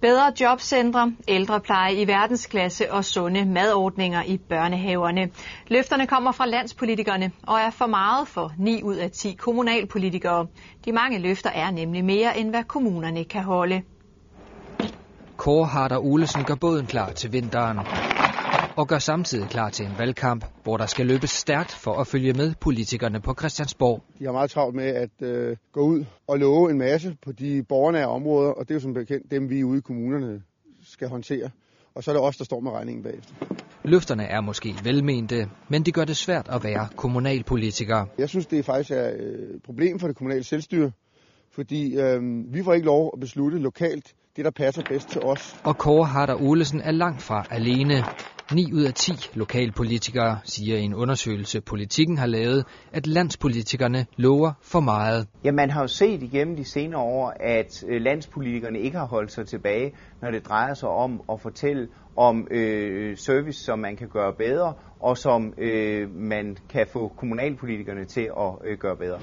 Bedre jobcentre, ældrepleje i verdensklasse og sunde madordninger i børnehaverne. Løfterne kommer fra landspolitikerne og er for meget for 9 ud af 10 kommunalpolitikere. De mange løfter er nemlig mere, end hvad kommunerne kan holde. Kåre Harder Olesen gør båden klar til vinteren og gør samtidig klar til en valgkamp, hvor der skal løbes stærkt for at følge med politikerne på Christiansborg. De har meget travlt med at gå ud og love en masse på de borgernære områder, og det er jo som bekendt dem, vi ude i kommunerne skal håndtere. Og så er det os, der står med regningen bagefter. Løfterne er måske velmente, men de gør det svært at være kommunalpolitiker. Jeg synes, det faktisk er et problem for det kommunale selvstyre, fordi vi får ikke lov at beslutte lokalt det, der passer bedst til os. Og Kåre Harder Olesen er langt fra alene. 9 ud af 10 lokalpolitikere siger i en undersøgelse, Politikken har lavet, at landspolitikerne lover for meget. Ja, man har jo set igennem de senere år, at landspolitikerne ikke har holdt sig tilbage, når det drejer sig om at fortælle om service, som man kan gøre bedre, og som man kan få kommunalpolitikerne til at gøre bedre.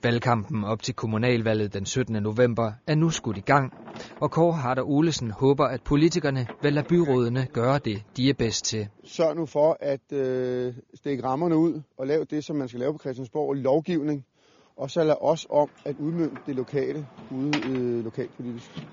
Valgkampen op til kommunalvalget den 17. november er nu skudt i gang, og Kåre Harder Olesen håber, at politikerne vil lade byrådene gøre det, de er bedst til. Sørg nu for at stikke rammerne ud og lave det, som man skal lave på Christiansborg, lovgivning, og så lad os om at udmønte det lokale ude lokalpolitisk.